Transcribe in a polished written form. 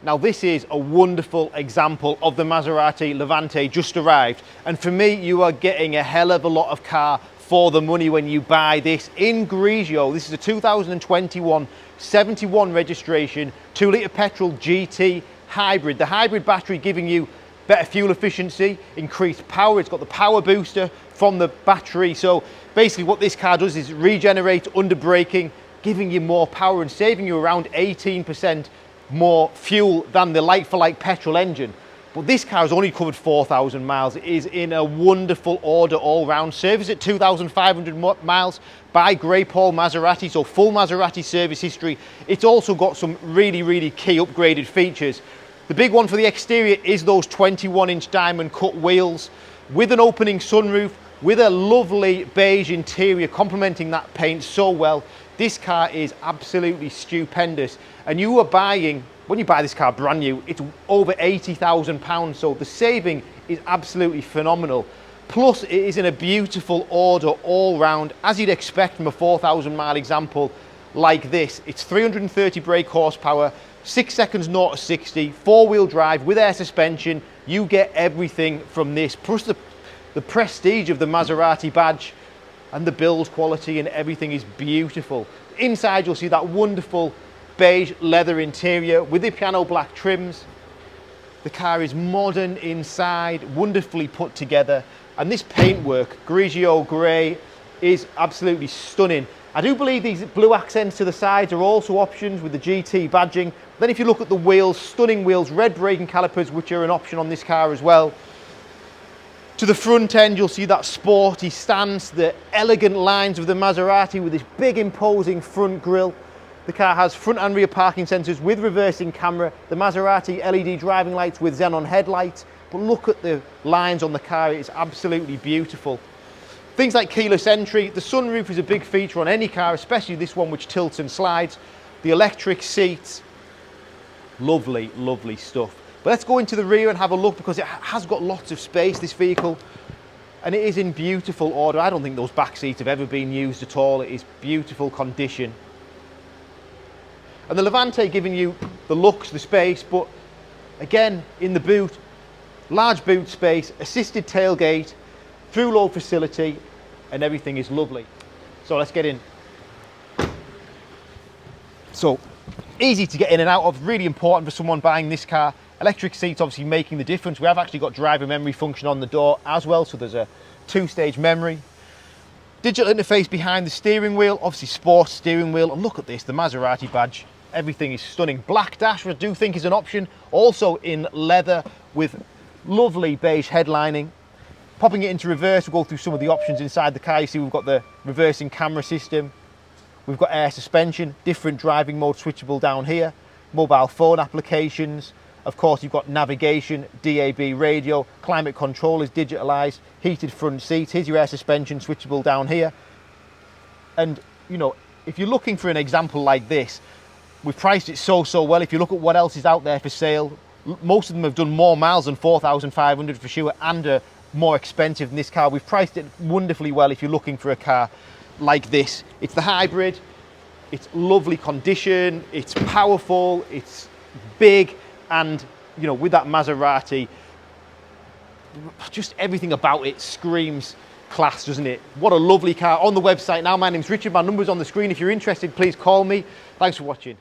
Now this is a wonderful example of the Maserati Levante just arrived, and for me you are getting a hell of a lot of car for the money when you buy this in Grigio. This is a 2021 71 registration 2-litre petrol GT hybrid. The hybrid battery giving you better fuel efficiency, increased power. It's got the power booster from the battery, so basically what this car does is regenerate under braking, giving you more power and saving you around 18% more fuel than the like-for-like petrol engine. But this car has only covered 4,000 miles. It is in a wonderful order all round. Service at 2,500 miles by Grey Paul Maserati, so full Maserati service history. It's also got some really key upgraded features. The big one for the exterior is those 21-inch diamond cut wheels with an opening sunroof, with a lovely beige interior complementing that paint so well. This car is absolutely stupendous, and you are buying, when you buy this car brand new, it's over £80,000, so the saving is absolutely phenomenal. Plus it is in a beautiful order all round, as you'd expect from a 4,000 mile example like this. It's 330 brake horsepower, 6 seconds 0 to 60, 4-wheel drive with air suspension. You get everything from this, plus the prestige of the Maserati badge, and the build quality and everything is beautiful. Inside you'll see that wonderful beige leather interior with the piano black trims. The car is modern inside, wonderfully put together, and this paintwork, Grigio grey, is absolutely stunning. I do believe these blue accents to the sides are also options with the GT badging. Then if you look at the wheels, stunning wheels, red braking calipers, which are an option on this car as well. To the front end, you'll see that sporty stance, the elegant lines of the Maserati with this big imposing front grille. The car has front and rear parking sensors with reversing camera, the Maserati LED driving lights with xenon headlights. But look at the lines on the car, it's absolutely beautiful. Things like keyless entry, the sunroof is a big feature on any car, especially this one which tilts and slides. The electric seats, lovely stuff. But let's go into the rear and have a look, because it has got lots of space, this vehicle, and it is in beautiful order. I don't think those back seats have ever been used at all. It is beautiful condition. And the Levante giving you the looks, the space, but again, in the boot, large boot space, assisted tailgate, through load facility, and everything is lovely. So let's get in. So, easy to get in and out of, really important for someone buying this car. Electric seats obviously making the difference. We have actually got driver memory function on the door as well, so there's a 2-stage memory. Digital interface behind the steering wheel, obviously sports steering wheel, and look at this, the Maserati badge. Everything is stunning. Black dash, I do think is an option, also in leather with lovely beige headlining. Popping it into reverse, we'll go through some of the options inside the car. You see we've got the reversing camera system, we've got air suspension, different driving mode switchable down here, mobile phone applications. Of course, you've got navigation, DAB radio, climate control is digitalised, heated front seats. Here's your air suspension switchable down here. And, you know, if you're looking for an example like this, we've priced it so well. If you look at what else is out there for sale, most of them have done more miles than 4,500 for sure, and are more expensive than this car. We've priced it wonderfully well if you're looking for a car like this. It's the hybrid, it's lovely condition, it's powerful, it's big, and you know, with that Maserati, just everything about it screams class, doesn't it? What a lovely car. On the website now. My name's Richard, my number's on the screen. If you're interested, please call me. Thanks for watching.